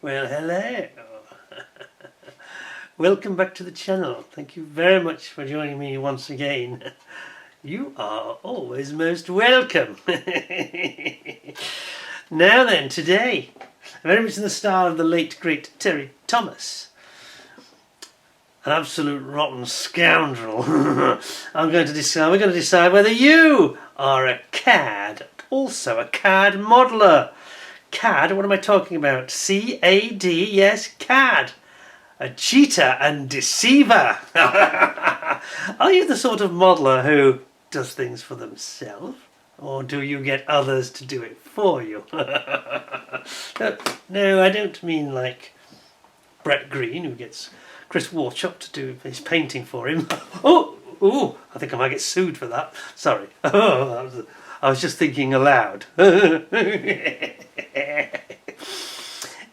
Well, hello. Welcome back to the channel. Thank you very much for joining me once again. You are always most welcome. Now then, today, very much in the style of the late great Terry Thomas, an absolute rotten scoundrel. We're going to decide whether you are a cad, also a cad modeler. Cad, what am I talking about? C-A-D, yes, cad. A cheater and deceiver. Are you the sort of modeler who does things for themselves? Or do you get others to do it for you? No, I don't mean like Brett Green, who gets Chris Warchop to do his painting for him. Oh, I think I might get sued for that. Sorry. I was just thinking aloud.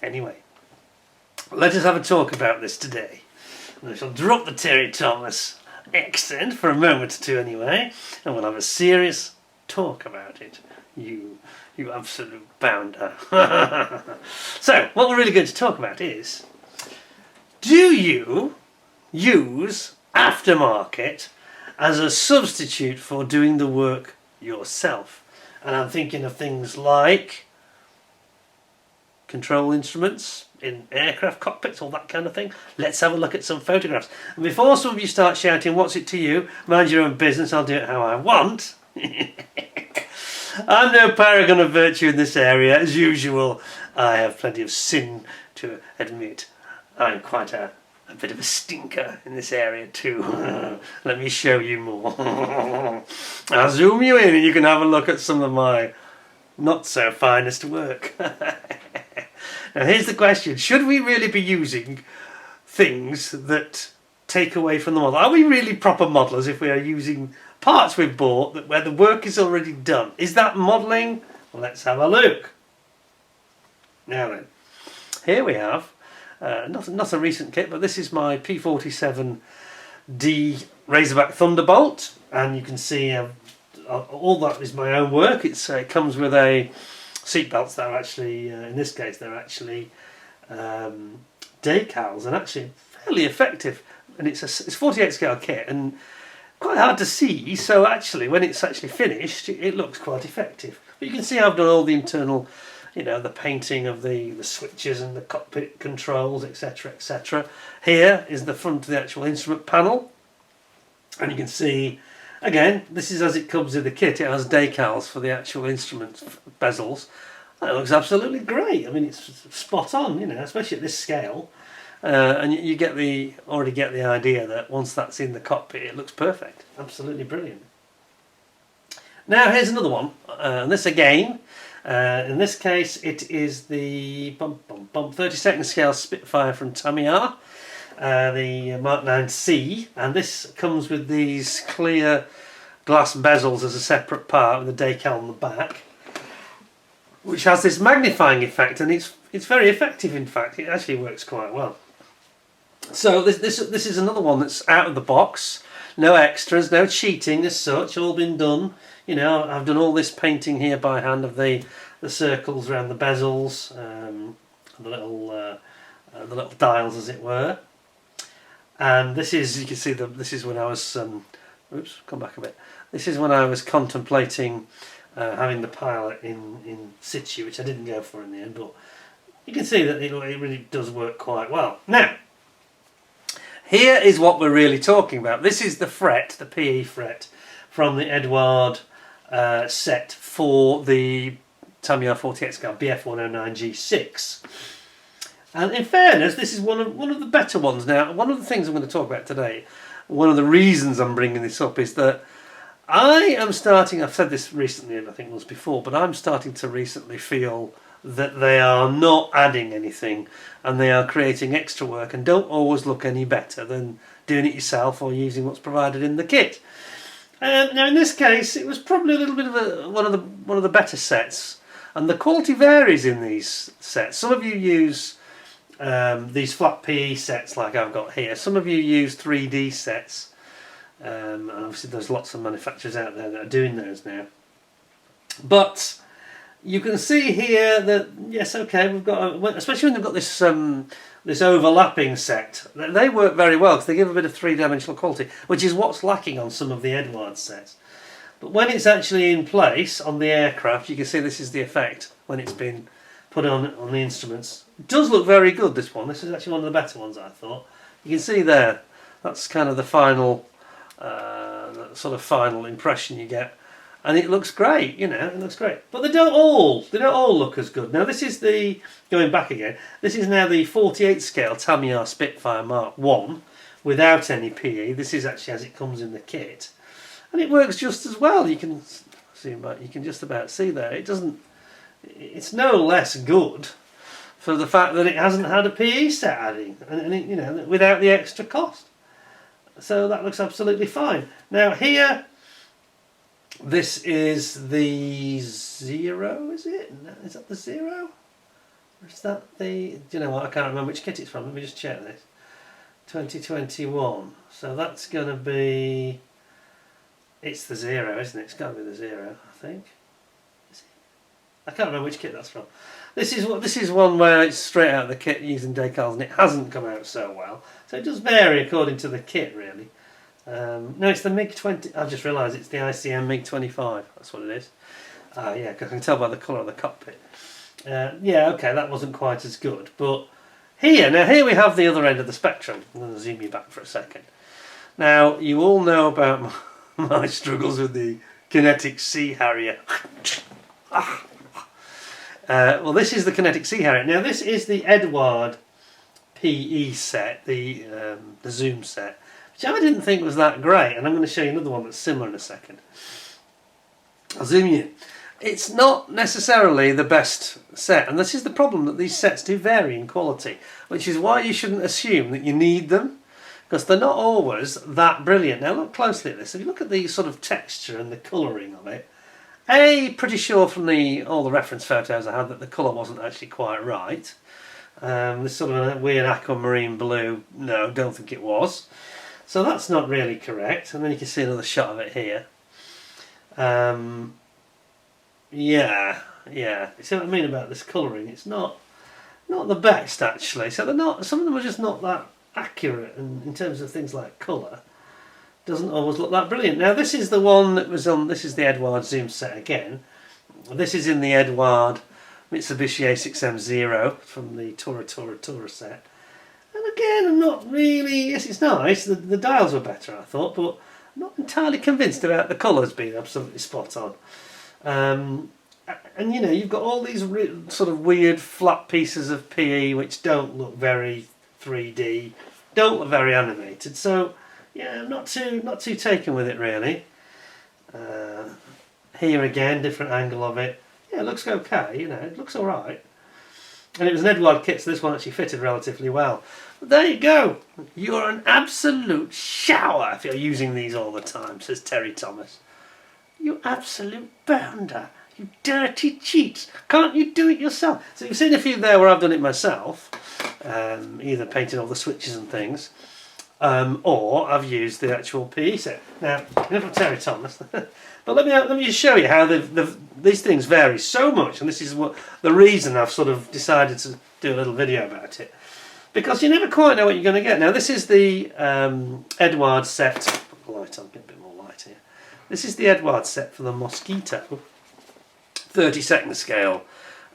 Anyway, let us have a talk about this today. I shall drop the Terry Thomas accent for a moment or two anyway, and we'll have a serious talk about it. You absolute bounder. So, what we're really going to talk about is, do you use Aftermarket as a substitute for doing the work yourself? And I'm thinking of things like control instruments in aircraft cockpits, all that kind of thing. Let's have a look at some photographs. And before some of you start shouting, what's it to you? Mind your own business, I'll do it how I want. I'm no paragon of virtue in this area. As usual, I have plenty of sin to admit. I'm quite a bit of a stinker in this area too. Let me show you more. I'll zoom you in and you can have a look at some of my not so finest work. Now here's the question: should we really be using things that take away from the model? Are we really proper modelers if we are using parts we've bought where the work is already done? Is that modelling? Well, let's have a look. Now then, here we have not a recent kit, but this is my P47D Razorback Thunderbolt, and you can see all that is my own work. It comes with a seat belts that are actually, in this case, they're actually decals, and actually fairly effective. And it's 48 scale kit and quite hard to see. So actually, when it's actually finished, it looks quite effective. But you can see I've done all the internal, the painting of the switches and the cockpit controls, etc., etc. Here is the front of the actual instrument panel, and you can see. Again, this is as it comes with the kit. It has decals for the actual instrument bezels. That looks absolutely great. I mean, it's spot on, especially at this scale. And you already get the idea that once that's in the cockpit, it looks perfect. Absolutely brilliant. Now, here's another one. And this again, in this case, it is the 32nd scale Spitfire from Tamiya. The Mark 9C, and this comes with these clear glass bezels as a separate part with a decal on the back, which has this magnifying effect, and it's very effective. In fact, it actually works quite well. So this is another one that's out of the box, no extras, no cheating as such, all been done. I've done all this painting here by hand of the circles around the bezels, the little dials, as it were. And this is, you can see, this is when I was, oops, come back a bit. This is when I was contemplating having the pilot in situ, which I didn't go for in the end, but you can see that it really does work quite well. Now, here is what we're really talking about. This is the fret, the PE fret, from the Edward set for the Tamiya 48 scale BF109G6. And in fairness, this is one of the better ones. Now, one of the things I'm going to talk about today, one of the reasons I'm bringing this up is that I am starting, I've said this recently and I think once before, but I'm starting to recently feel that they are not adding anything and they are creating extra work and don't always look any better than doing it yourself or using what's provided in the kit. Now, in this case, it was probably a little bit of one of the better sets, and the quality varies in these sets. Some of you use these flat PE sets like I've got here. Some of you use 3D sets, and obviously there's lots of manufacturers out there that are doing those now. But you can see here that, yes, okay, we've got, especially when they've got this this overlapping set, they work very well because they give a bit of three-dimensional quality, which is what's lacking on some of the Edward sets. But when it's actually in place on the aircraft, you can see this is the effect when it's been put on the instruments. It does look very good, this one. This is actually one of the better ones, I thought. You can see there, that's kind of the final, sort of final impression you get. And it looks great, you know, it looks great. But they don't all look as good. Now this is the, going back again, this is now the 48 scale Tamiya Spitfire Mark 1 without any PE. This is actually as it comes in the kit. And it works just as well. You can see, you can just about see there. It doesn't, it's no less good for the fact that it hasn't had a PE set adding, and it, you know, without the extra cost. So that looks absolutely fine. Now here, this is the Zero, is it? Is that the Zero? Or is that the... Do you know what? I can't remember which kit it's from. Let me just check this. 2021. So that's going to be... It's the Zero, isn't it? It's got to be the Zero, I think. Is it? I can't remember which kit that's from. This is one where it's straight out of the kit using decals, and it hasn't come out so well. So it does vary according to the kit, really. No, it's the MiG-20. I've just realised it's the ICM MiG-25. That's what it is. Yeah, because I can tell by the colour of the cockpit. Yeah, okay, that wasn't quite as good. But here we have the other end of the spectrum. I'm going to zoom you back for a second. Now, you all know about my struggles with the Kinetic Sea Harrier. Well, this is the Kinetic Sea Harrier. Now, this is the Edward PE set, the zoom set, which I didn't think was that great, and I'm going to show you another one that's similar in a second. I'll zoom you in. It's not necessarily the best set, and this is the problem, that these sets do vary in quality, which is why you shouldn't assume that you need them, because they're not always that brilliant. Now look closely at this. If you look at the sort of texture and the colouring of it, pretty sure from all the reference photos I had that the colour wasn't actually quite right. This sort of a weird aquamarine blue, no, don't think it was. So that's not really correct. And then you can see another shot of it here. Yeah. You see what I mean about this colouring? It's not the best, actually. So they're not. Some of them are just not that accurate, and in terms of things like colour, doesn't always look that brilliant. Now this is the one that was on. This is the Edward zoom set again. This is in the Edward Mitsubishi A6M0 from the Tora set. And again, I'm not really... Yes, it's nice. The dials were better, I thought, but I'm not entirely convinced about the colours being absolutely spot on. And you know, you've got all these sort of weird flat pieces of PE which don't look very 3D, don't look very animated. So yeah, I'm not too taken with it really. Here again, different angle of it. Yeah, it looks okay. You know, it looks all right. And it was an Edward kit, so this one actually fitted relatively well. But there you go. You're an absolute shower if you're using these all the time, says Terry Thomas. You absolute bounder. You dirty cheats. Can't you do it yourself? So you've seen a few there where I've done it myself. Either painted all the switches and things, or I've used the actual PE set. Now, enough of Terry Thomas. But let me just show you how these things vary so much, and this is the reason I've sort of decided to do a little video about it, because you never quite know what you're going to get. Now this is the Edward set. Put the light on, get a bit more light here. This is the Edward set for the Mosquito 32nd scale,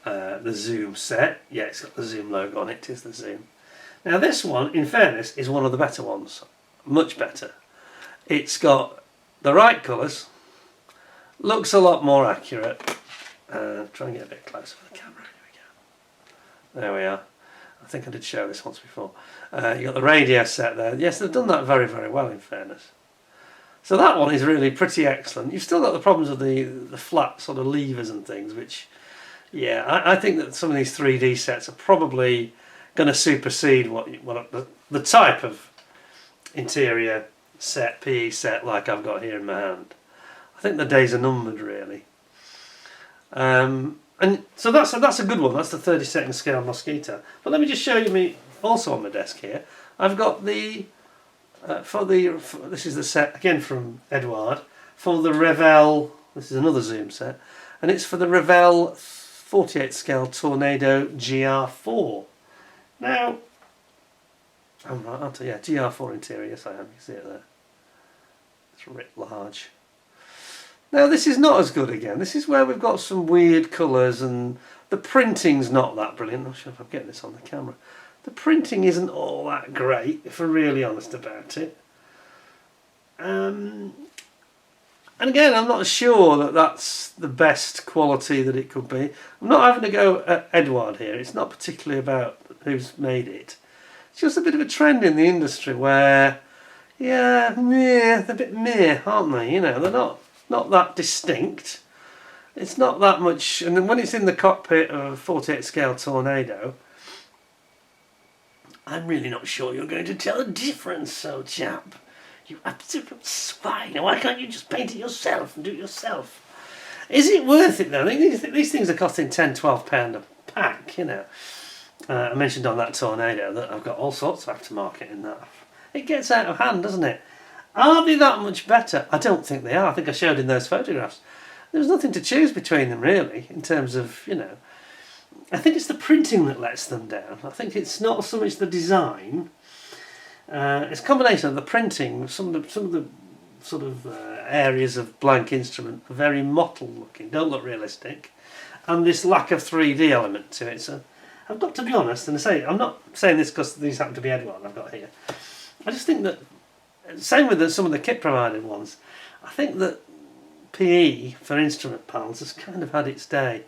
the zoom set. Yeah, it's got the zoom logo on it. It is the zoom. Now this one, in fairness, is one of the better ones. Much better. It's got the right colours. Looks a lot more accurate. Try and get a bit closer for the camera. Here we go. There we are. I think I did show this once before. You got the radio set there. Yes, they've done that very, very well, in fairness. So that one is really pretty excellent. You've still got the problems of the flat sort of levers and things, which, yeah, I think that some of these 3D sets are probably going to supersede what the type of interior set, PE set, like I've got here in my hand. I think the days are numbered, really. And so that's a good one. That's the 32nd scale Mosquito. But let me just show you also on my desk here. I've got the this is the set again from Edward for the Revell. This is another zoom set, and it's for the Revell 48 scale Tornado GR4. Now, I'm right, aren't I? Yeah, GR4 interior, yes I am, you see it there. It's writ large. Now this is not as good again. This is where we've got some weird colours and the printing's not that brilliant. I'm not sure if I'm getting this on the camera. The printing isn't all that great, if we're really honest about it. And again, I'm not sure that that's the best quality that it could be. I'm not having to go at Edward here. It's not particularly about who's made it. It's just a bit of a trend in the industry where, yeah, they're a bit meh, aren't they? You know, they're not that distinct. It's not that much, and then when it's in the cockpit of a 48 scale Tornado, I'm really not sure you're going to tell a difference, old chap. You absolute swine. Why can't you just paint it yourself and do it yourself? Is it worth it though? These things are costing £10–12 a pack, you know. I mentioned on that Tornado that I've got all sorts of aftermarket in that. It gets out of hand, doesn't it? Are they that much better? I don't think they are. I think I showed in those photographs. There's nothing to choose between them really, in terms of, you know. I think it's the printing that lets them down. I think it's not so much the design. It's a combination of the printing, some of the sort of areas of blank instrument are very mottled looking, don't look realistic, and this lack of 3D element to it. So I've got to be honest, and I'm not saying this because these happen to be Edward I've got here. I just think that, same with some of the kit provided ones, I think that PE for instrument pals has kind of had its day.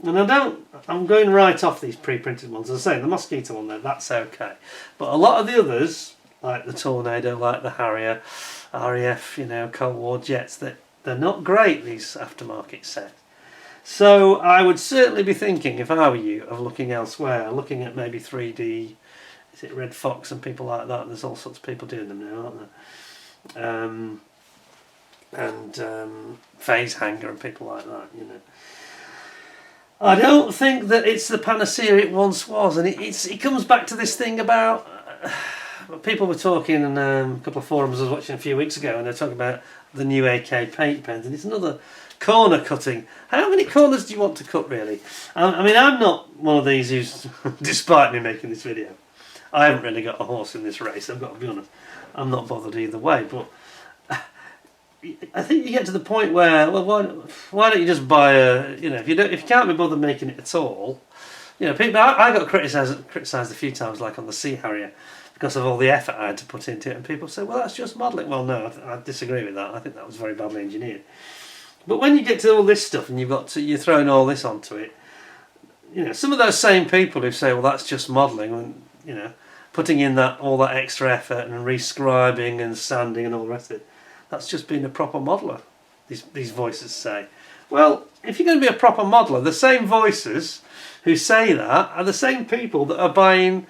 And I'm going right off these pre-printed ones. As I say, the Mosquito one there, that's okay. But a lot of the others, like the Tornado, like the Harrier, RAF, you know, Cold War jets, they're not great, these aftermarket sets. So I would certainly be thinking, if I were you, of looking elsewhere, looking at maybe 3D, is it Red Fox and people like that? There's all sorts of people doing them now, aren't there? And Phase Hanger and people like that, you know. I don't think that it's the panacea it once was, and it comes back to this thing about people were talking in a couple of forums I was watching a few weeks ago, and they're talking about the new AK paint pens, and it's another corner cutting. How many corners do you want to cut, really? I mean, I'm not one of these who's, despite me making this video, I haven't really got a horse in this race. I've got to be honest. I'm not bothered either way, but I think you get to the point where, well, why don't you just buy a, you know, if you can't be bothered making it at all, you know, people. I got criticised a few times, like on the Sea Harrier, because of all the effort I had to put into it, and people say, well, that's just modelling. Well, no, I disagree with that. I think that was very badly engineered. But when you get to all this stuff and you're throwing all this onto it, you know, some of those same people who say, well, that's just modelling, and you know, putting in all that extra effort and rescribing and sanding and all the rest of it. That's just being a proper modeller, these voices say. Well, if you're going to be a proper modeller, the same voices who say that are the same people that are buying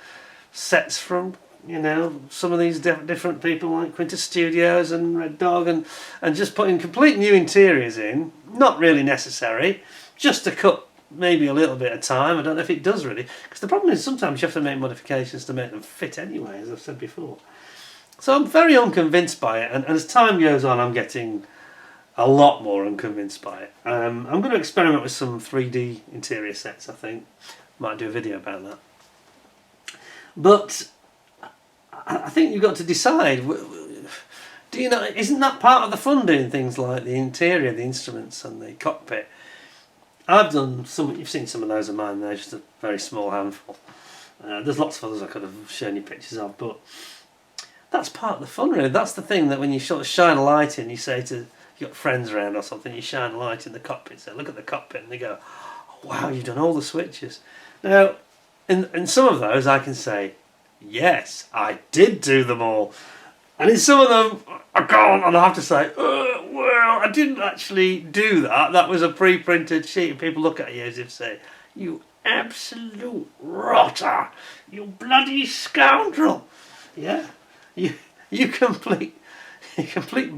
sets from, you know, some of these different people like Quintus Studios and Red Dog, and just putting complete new interiors in, not really necessary, just to cut maybe a little bit of time. I don't know if it does really, because the problem is sometimes you have to make modifications to make them fit anyway, as I've said before. So I'm very unconvinced by it, and as time goes on I'm getting a lot more unconvinced by it. I'm going to experiment with some 3D interior sets, I think. Might do a video about that. But I think you've got to decide, do you know, isn't that part of the fun, doing things like the interior, the instruments and the cockpit? I've done some, you've seen some of those of mine, they're just a very small handful. There's lots of others I could have shown you pictures of, but that's part of the fun, really. That's the thing, that when you sort of shine a light in, you say to, you've got friends around or something, you shine a light in the cockpit, say, look at the cockpit, and they go, oh, wow, you've done all the switches. Now, in some of those I can say, yes, I did do them all. And in some of them, I can't, and I have to say, well, I didn't actually do that. That was a pre-printed sheet. And people look at you as if to say, you absolute rotter, you bloody scoundrel. Yeah. You complete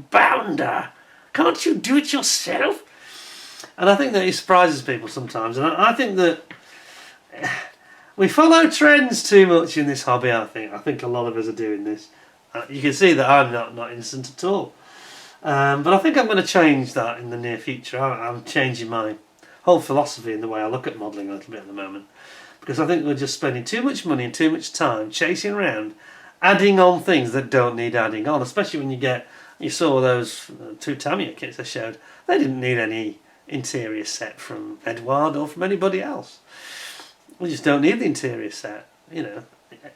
bounder. Can't you do it yourself? And I think that it surprises people sometimes. And I think that we follow trends too much in this hobby, I think a lot of us are doing this. You can see that I'm not innocent at all. But I think I'm going to change that in the near future. I'm changing my whole philosophy in the way I look at modelling a little bit at the moment. Because I think we're just spending too much money and too much time chasing around, adding on things that don't need adding on, especially when you saw those 2 Tamiya kits I showed. They didn't need any interior set from Edouard or from anybody else. We just don't need the interior set, you know.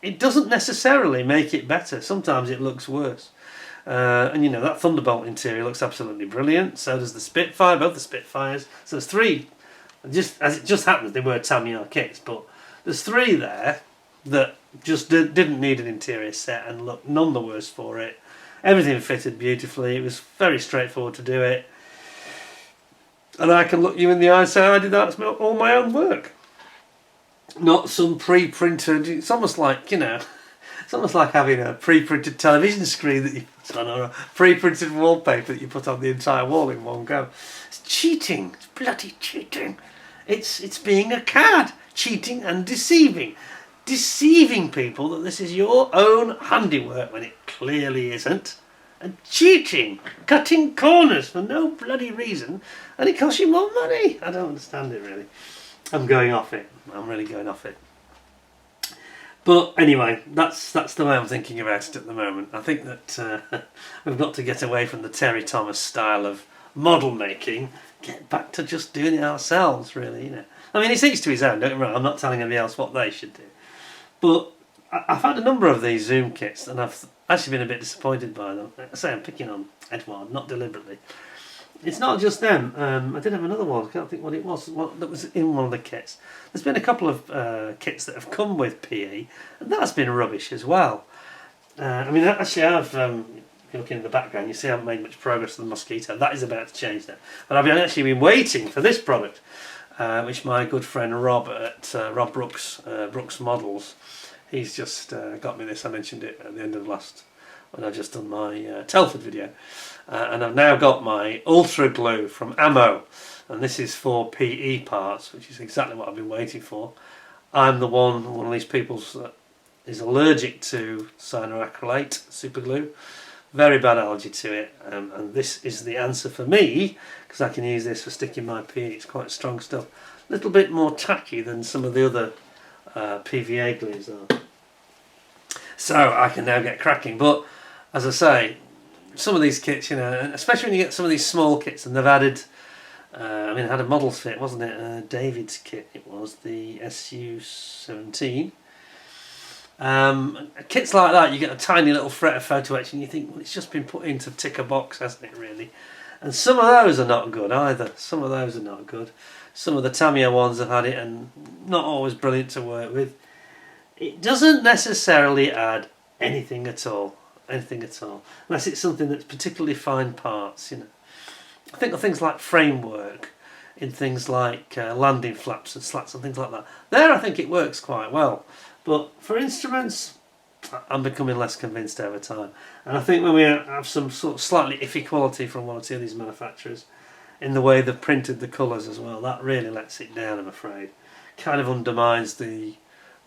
It doesn't necessarily make it better. Sometimes it looks worse. And you know, that Thunderbolt interior looks absolutely brilliant. So does the Spitfire, both the Spitfires. So there's 3, just as it just happens, they were Tamiya kits, but there's 3 there that just didn't need an interior set and look none the worse for it. Everything fitted beautifully. It was very straightforward to do it. And I can look you in the eye and say, I did that, it's all my own work. Not some pre-printed, it's almost like, you know, it's almost like having a pre-printed television screen that you put on, or a pre-printed wallpaper that you put on the entire wall in one go. It's cheating, it's bloody cheating. It's being a cad, cheating and deceiving. Deceiving people that this is your own handiwork when it clearly isn't. And cheating, cutting corners for no bloody reason, and it costs you more money. I don't understand it really. I'm going off it. I'm really going off it. But anyway, that's the way I'm thinking about it at the moment. I think that we've got to get away from the Terry Thomas style of model making, get back to just doing it ourselves, really. You know, I mean, it's each to his own. Don't get me wrong. I'm not telling anybody else what they should do. But I've had a number of these Zoom kits, and I've actually been a bit disappointed by them. I say I'm picking on Edouard, not deliberately. It's not just them. I did have another one. I can't think what it was. That was in one of the kits. There's been a couple of kits that have come with PE, and that's been rubbish as well. I mean, actually, I've looking in the background, you see I haven't made much progress with the Mosquito. That is about to change now. But I've actually been waiting for this product, which my good friend Rob at Rob Brooks Models, he's just got me this. I mentioned it at the end of when I just done my Telford video. And I've now got my Ultra Glue from Ammo, and this is for PE parts, which is exactly what I've been waiting for. I'm one of these people that is allergic to cyanoacrylate super glue, very bad allergy to it, and this is the answer for me, because I can use this for sticking my PE. It's quite strong stuff, a little bit more tacky than some of the other PVA glues are. So I can now get cracking, but as I say, some of these kits, you know, especially when you get some of these small kits, and they've added, I mean, it had a models fit, wasn't it? David's kit, it was the SU17. Kits like that, you get a tiny little fret of photo etch, and you think, well, it's just been put in to tick a box, hasn't it, really? And some of those are not good either. Some of those are not good. Some of the Tamiya ones have had it, and not always brilliant to work with. It doesn't necessarily add anything at all. Unless it's something that's particularly fine parts, you know. I think of things like framework, in things like landing flaps and slats and things like that. There I think it works quite well. But for instruments, I'm becoming less convinced over time. And I think when we have some sort of slightly iffy quality from one or two of these manufacturers, in the way they've printed the colours as well, that really lets it down, I'm afraid. Kind of undermines the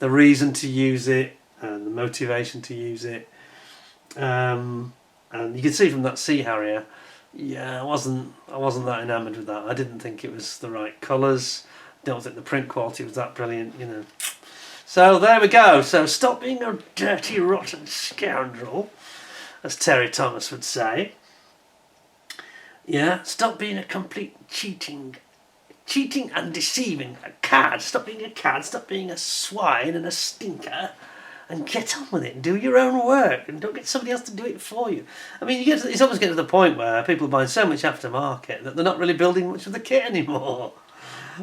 reason to use it and the motivation to use it. And you can see from that Sea Harrier, yeah, I wasn't that enamoured with that. I didn't think it was the right colours. Don't think the print quality was that brilliant, you know. So there we go. So stop being a dirty, rotten scoundrel, as Terry Thomas would say. Yeah, stop being a complete cheating and deceiving, a cad. Stop being a cad. Stop being a swine and a stinker. And get on with it and do your own work and don't get somebody else to do it for you. I mean, it's almost getting to the point where people are buying so much aftermarket that they're not really building much of the kit anymore.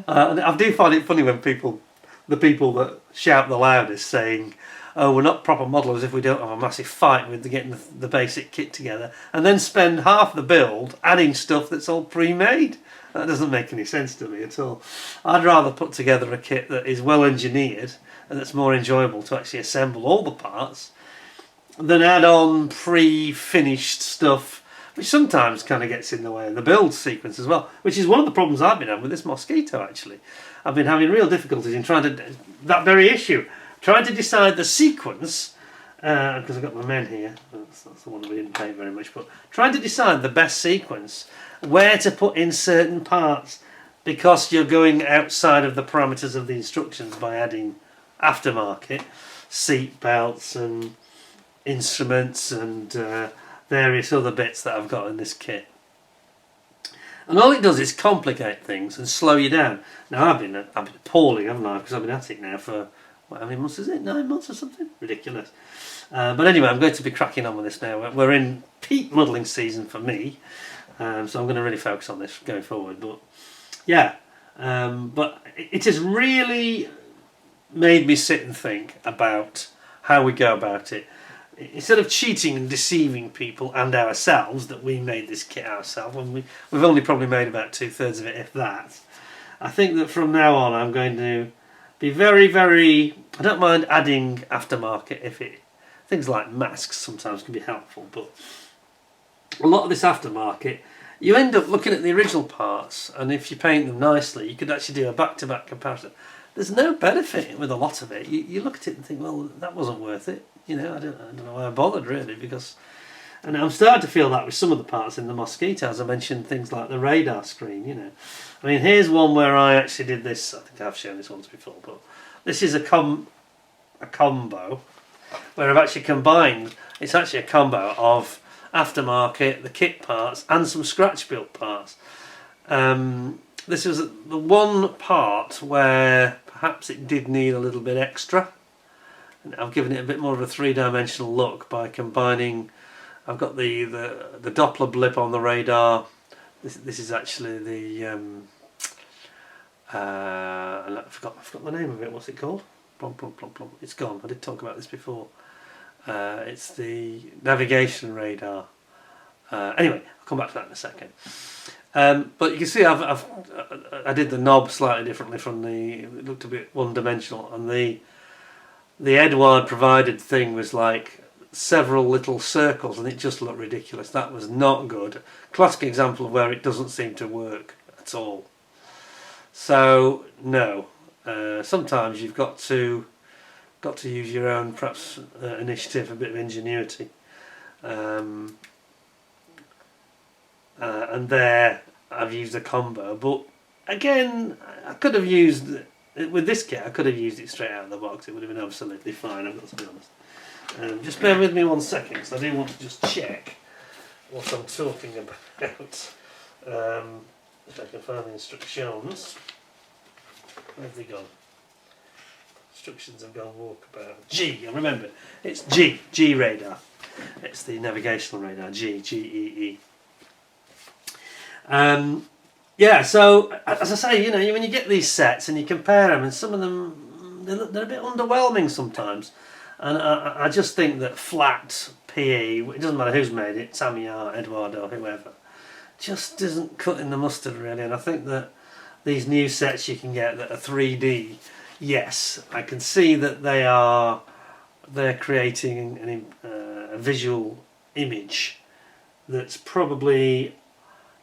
And I do find it funny when the people that shout the loudest saying, oh, we're not proper modelers if we don't have a massive fight with getting the basic kit together, and then spend half the build adding stuff that's all pre-made. That doesn't make any sense to me at all. I'd rather put together a kit that is well engineered and that's more enjoyable to actually assemble all the parts than add on pre-finished stuff, which sometimes kind of gets in the way of the build sequence as well, which is one of the problems I've been having with this Mosquito, actually. I've been having real difficulties in that very issue, trying to decide the sequence, because I've got my men here, that's the one we didn't paint very much, but trying to decide the best sequence, where to put in certain parts, because you're going outside of the parameters of the instructions by adding aftermarket seat belts and instruments and various other bits that I've got in this kit. And all it does is complicate things and slow you down. Now I've been appalling, haven't I? Because I've been at it now for how many months is it? 9 months or something? Ridiculous. But anyway, I'm going to be cracking on with this now. We're in peak modelling season for me, so I'm going to really focus on this going forward. But yeah, but it has really made me sit and think about how we go about it. Instead of cheating and deceiving people and ourselves that we made this kit ourselves, when we've only probably made about 2/3 of it, if that. I think that from now on I'm going to be very, very... I don't mind adding aftermarket if it... Things like masks sometimes can be helpful, but a lot of this aftermarket, you end up looking at the original parts, and if you paint them nicely, you could actually do a back-to-back comparison. There's no benefit with a lot of it. You look at it and think, well, that wasn't worth it. You know, I don't know why I bothered really, because... And I'm starting to feel that with some of the parts in the Mosquito, as I mentioned, things like the radar screen, you know. I mean, here's one where I actually did this. I think I've shown this once before, but this is a combo where I've actually combined... It's actually a combo of aftermarket, the kit parts, and some scratch-built parts. This is the one part where perhaps it did need a little bit extra. And I've given it a bit more of a three-dimensional look by combining... I've got the Doppler blip on the radar. This is actually the... I forgot the name of it. What's it called? Plum, plum, plum, plum. It's gone. I did talk about this before. It's the navigation radar. Anyway, I'll come back to that in a second. But you can see I did the knob slightly differently from the... It looked a bit one-dimensional, and the Edward provided thing was like several little circles, and it just looked ridiculous. That was not good. Classic example of where it doesn't seem to work at all. So no, sometimes you've got to use your own perhaps initiative, a bit of ingenuity. And there I've used a combo, but again I could have used... With this kit, I could have used it straight out of the box. It would have been absolutely fine, I've got to be honest. Just bear with me 1 second, because I do want to just check what I'm talking about. If I can find the instructions. Where have they gone? Instructions have gone walkabout. G, I remember. It's G radar. It's the navigational radar, G-E-E. Yeah, so as I say, you know, when you get these sets and you compare them, and some of them they're a bit underwhelming sometimes, and I just think that flat PE, it doesn't matter who's made it, Samyar, Edward or whoever, just isn't cutting the mustard really. And I think that these new sets you can get that are 3D, yes, I can see that they're creating a visual image that's probably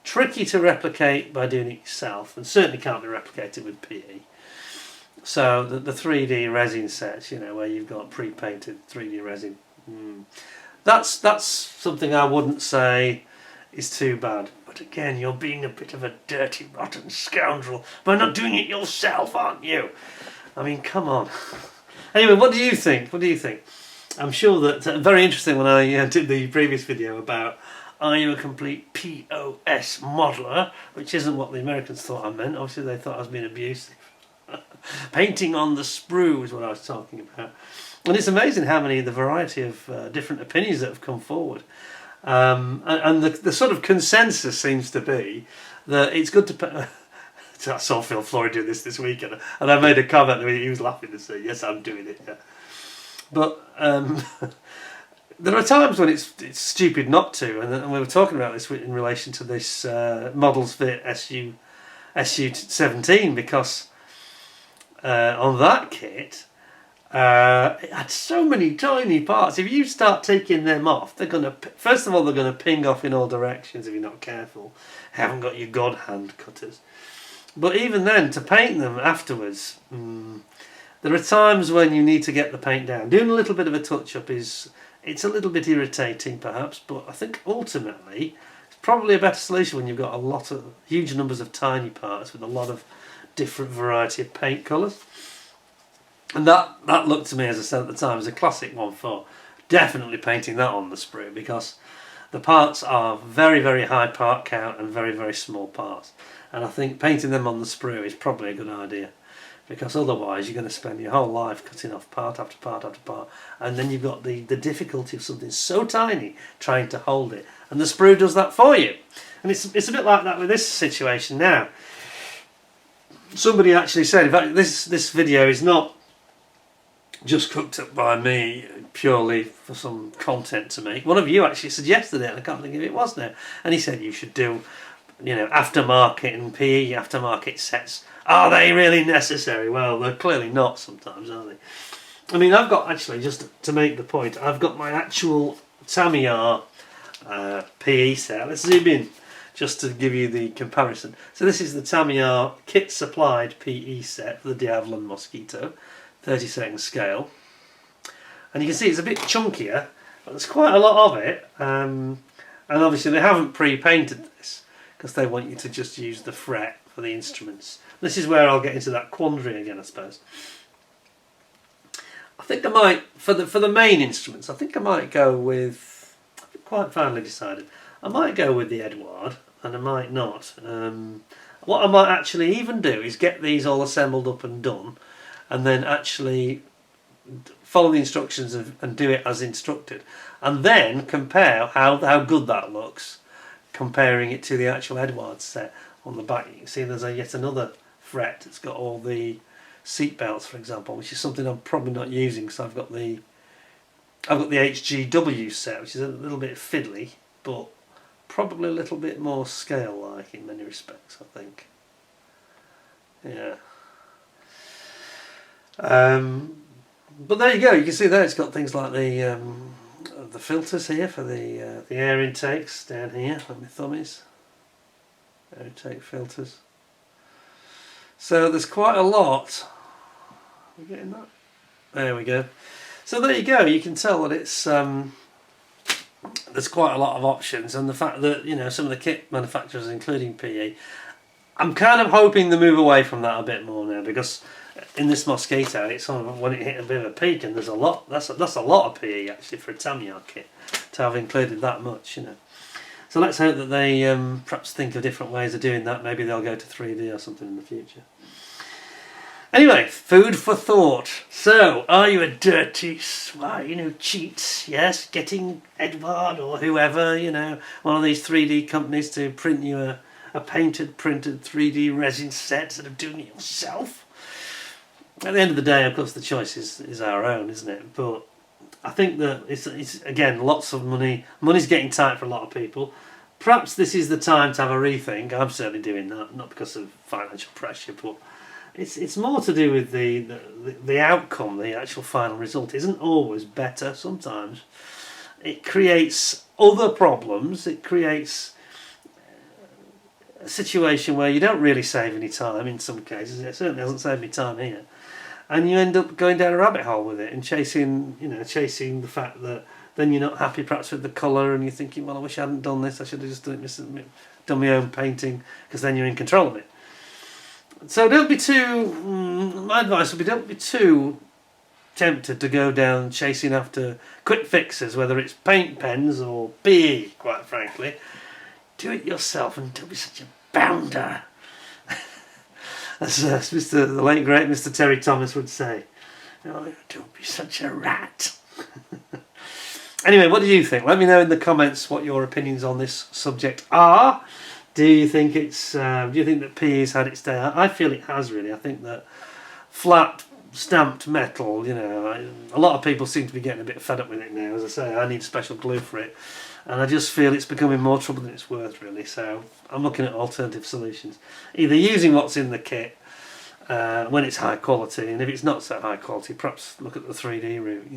tricky to replicate by doing it yourself, and certainly can't be replicated with PE. So the 3D resin sets, you know, where you've got pre-painted 3D resin, that's something I wouldn't say is too bad. But again, you're being a bit of a dirty, rotten scoundrel by not doing it yourself, aren't you? I mean, come on. Anyway, what do you think? What do you think? I'm sure that very interesting when I did the previous video about, are you a complete POS modeler? Which isn't what the Americans thought I meant. Obviously they thought I was being abusive. Painting on the sprue is what I was talking about. And it's amazing how many, the variety of different opinions that have come forward. And the sort of consensus seems to be that it's good to... I saw Phil Flory do this week, and I made a comment and he was laughing to say, yes, I'm doing it. Yeah. But... there are times when it's stupid not to, and we were talking about this in relation to this Models Fit SU17, because on that kit it had so many tiny parts. If you start taking them off, they're going to, first of all, they're going to ping off in all directions if you're not careful. You haven't got your God hand cutters. But even then, to paint them afterwards, there are times when you need to get the paint down. Doing a little bit of a touch-up it's a little bit irritating perhaps, but I think ultimately It's probably a better solution when you've got huge numbers of tiny parts with a lot of different variety of paint colours. And that looked to me, as I said at the time, as a classic one for definitely painting that on the sprue, because the parts are very, very high part count and very, very small parts. And I think painting them on the sprue is probably a good idea, because otherwise you're going to spend your whole life cutting off part after part after part, and then you've got the difficulty of something so tiny trying to hold it, and the sprue does that for you. And it's a bit like that with this situation now. Somebody actually said, in fact, this video is not just cooked up by me purely for some content to make. One of you actually suggested it, and I can't think of who it was now, and he said you should do, aftermarket and PE aftermarket sets. Are they really necessary? Well, they're clearly not sometimes, are they? I mean, I've got, actually, just to make the point, I've got my actual Tamiya PE set. Let's zoom in just to give you the comparison. So this is the Tamiya kit supplied PE set for the Diablo and Mosquito, 32nd scale. And you can see it's a bit chunkier, but there's quite a lot of it. And obviously they haven't pre-painted this, because they want you to just use the fret for the instruments. This is where I'll get into that quandary again, I suppose. I think I might, for the main instruments, I think I might go with, I've quite finally decided, I might go with the Edward, and I might not. What I might actually even do is get these all assembled up and done, and then actually follow the instructions and do it as instructed, and then compare how good that looks, comparing it to the actual Edward set. On the back you can see there's yet another fret. It's got all the seat belts, for example, which is something I'm probably not using, because I've got the HGW set, which is a little bit fiddly, but probably a little bit more scale-like in many respects, I think. Yeah. But there you go. You can see there it's got things like the filters here for the air intakes down here where my thumb is. Air intake filters. So there's quite a lot. Are we getting that? There we go. So there you go. You can tell that it's there's quite a lot of options, and the fact that some of the kit manufacturers, including PE, I'm kind of hoping to move away from that a bit more now, because in this Mosquito, it's sort of when it hit a bit of a peak, and there's a lot. That's a lot of PE actually for a Tamiya kit to have included that much, So let's hope that they perhaps think of different ways of doing that. Maybe they'll go to 3D or something in the future. Anyway, food for thought. So, are you a dirty swine who cheats? Yes, getting Edward or whoever, one of these 3D companies to print you a printed 3D resin set instead of doing it yourself? At the end of the day, of course, the choice is our own, isn't it? But I think that it's again, lots of money. Money's getting tight for a lot of people. Perhaps this is the time to have a rethink. I'm certainly doing that, not because of financial pressure, but it's more to do with the outcome. The actual final result isn't always better. Sometimes it creates other problems. It creates a situation where you don't really save any time in some cases. It certainly hasn't saved me time here. And you end up going down a rabbit hole with it and chasing the fact that then you're not happy perhaps with the colour, and you're thinking, well, I wish I hadn't done this. I should have just done my own painting, because then you're in control of it. So don't be too. My advice would be, don't be too tempted to go down chasing after quick fixes, whether it's paint pens or PE. Quite frankly, do it yourself and don't be such a bounder. As the late great Mr. Terry Thomas would say, oh, don't be such a rat. Anyway, what do you think? Let me know in the comments what your opinions on this subject are. Do you think do you think that PE's had its day? I feel it has, really. I think that flat stamped metal, a lot of people seem to be getting a bit fed up with it now. As I say, I need special glue for it, and I just feel it's becoming more trouble than it's worth, really. So I'm looking at alternative solutions, either using what's in the kit when it's high quality, and if it's not so high quality, perhaps look at the 3D route,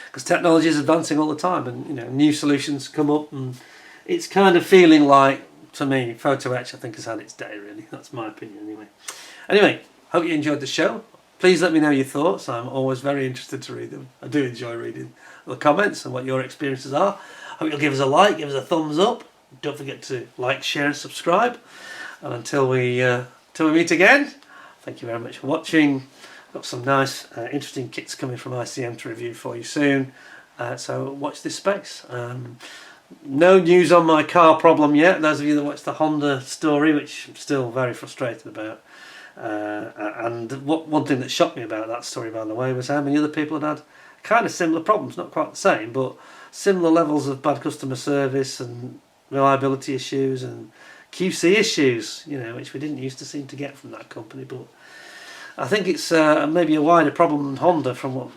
because technology is advancing all the time, and new solutions come up, and it's kind of feeling like, to me, photo-etched I think has had its day, really. That's my opinion anyway. Hope you enjoyed the show. Please let me know your thoughts. I'm always very interested to read them. I do enjoy reading the comments and what your experiences are. Hope you'll give us a like, give us a thumbs up. Don't forget to like, share and subscribe. And until we meet again, thank you very much for watching. Got some nice interesting kits coming from ICM to review for you soon. So watch this space. No news on my car problem yet. Those of you that watched the Honda story, which I'm still very frustrated about. And one thing that shocked me about that story, by the way, was how many other people had kind of similar problems. Not quite the same, but similar levels of bad customer service and reliability issues and QC issues, you know, which we didn't used to seem to get from that company. But I think it's maybe a wider problem than Honda from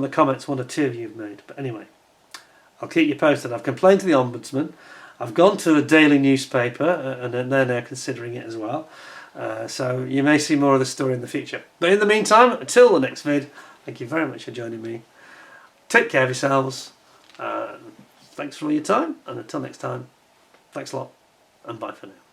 the comments one or two of you have made. But anyway, I'll keep you posted. I've complained to the Ombudsman. I've gone to a daily newspaper and they're now considering it as well. So you may see more of this story in the future. But in the meantime, until the next vid, thank you very much for joining me. Take care of yourselves. Thanks for all your time. And until next time, thanks a lot. And bye for now.